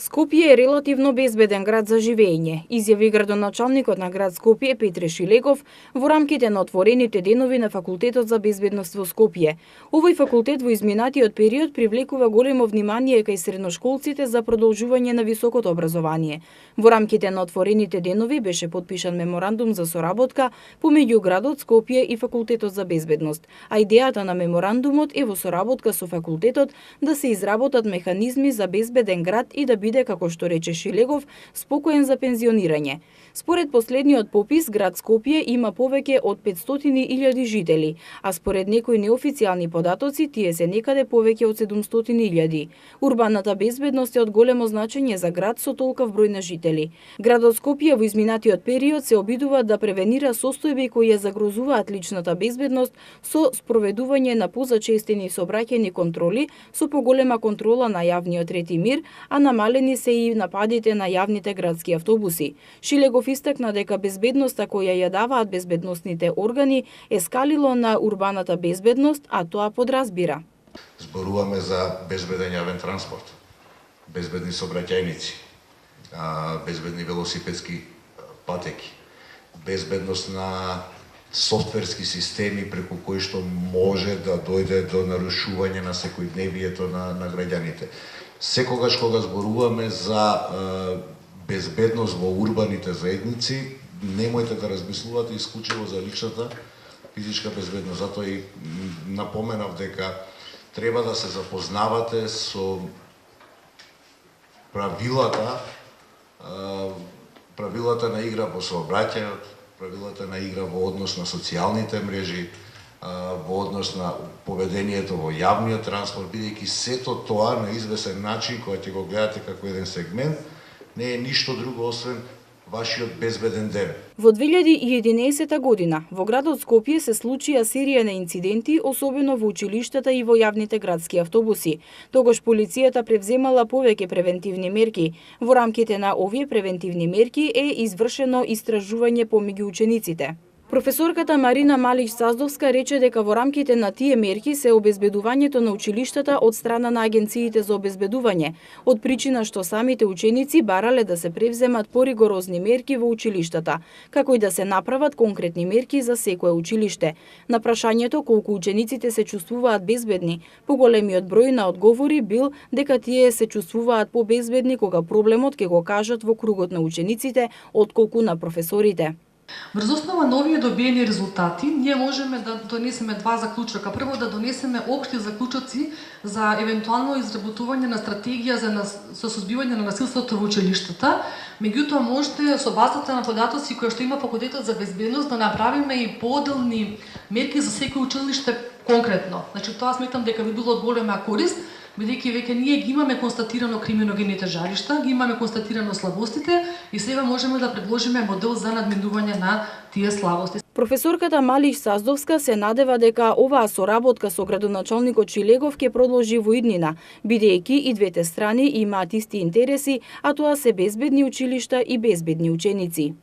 Скопје е релативно безбеден град за живење, изјави градоначалникот на град Скопје Петре Шилегов во рамките на отворените денови на Факултетот за безбедност во Скопје. Овој факултет во изминатиот период привлекува големо внимание кај средношколците за продолжување на високото образование. Во рамките на отворените денови беше потпишан меморандум за соработка помеѓу градот Скопје и Факултетот за безбедност, а идејата на меморандумот е во соработка со факултетот да се изработат механизми за безбеден град и да биде, како што рече Шилегов, спокоен за пензионирање. Според последниот попис, град Скопје има повеќе од 500.000 жители, а според некои неофицијални податоци, тие се некаде повеќе од 700.000. Урбаната безбедност е од големо значење за град со толков број на жители. Градот Скопје во изминатиот период се обидува да превенира состојби кои ја загрозуваат личната безбедност со спроведување на позачестени сообраќајни контроли, со поголема контрола на јавниот ред и мир, а намалени се и нападите на јавните градски автобуси. Шилегов истакна дека безбедноста која ја даваат безбедносните органи е скалило на урбаната безбедност, а тоа подразбира. Зборуваме за безбеден јавен транспорт, безбедни сообраќајници, безбедни велосипедски патеки, безбедност на софтверски системи преку кои што може да дојде до нарушување на секојдневието на граѓаните. Секогаш кога зборуваме за безбедност во урбаните заедници, немојте да размислувате исклучиво за личната физичка безбедност. Затоа и напоменав дека треба да се запознавате со правилата на игра во сообраќајот, правилата на игра во однос на социјалните мрежи, во однос на поведението во јавниот транспорт, бидејќи сето тоа на извесен начин, кога ќе го гледате како еден сегмент, не е ништо друго освен вашиот безбеден ден. Во 2011 година во градот Скопје се случија серија на инциденти, особено во училиштата и во јавните градски автобуси. Тогаш полицијата превземала повеќе превентивни мерки. Во рамките на овие превентивни мерки е извршено истражување помеѓу учениците. Професорката Марина Малич-Саздовска рече дека во рамките на тие мерки се обезбедувањето на училиштата од страна на агенциите за обезбедување, од причина што самите ученици барале да се превземат поригорозни мерки во училиштата, како и да се направат конкретни мерки за секое училиште. На прашањето колку учениците се чувствуваат безбедни, поголемиот број на одговори бил дека тие се чувствуваат побезбедни кога проблемот ќе го кажат во кругот на учениците, отколку на професорите. Врз основа на овие добиени резултати, ние можеме да донесеме два заклучока. Прво, да донесеме општи заклучоци за евентуално изработување на стратегија за сузбивање на насилството во училиштата. Меѓутоа, можете со базата на податоци кои што има Факултетот за безбедност да направиме и поделни мерки за секој училиште конкретно. Значи, тоа сметам дека би било од голема корист, бидејќи веќе ние ги имаме констатирано криминогените жаришта, ги имаме констатирано слабостите и сега можеме да предложиме модел за надминување на тие слабости. Професорката Малиш Саздовска се надева дека оваа соработка со градоначалникот Шилегов ќе продолжи во иднина, бидејќи и двете страни имаат исти интереси, а тоа се безбедни училишта и безбедни ученици.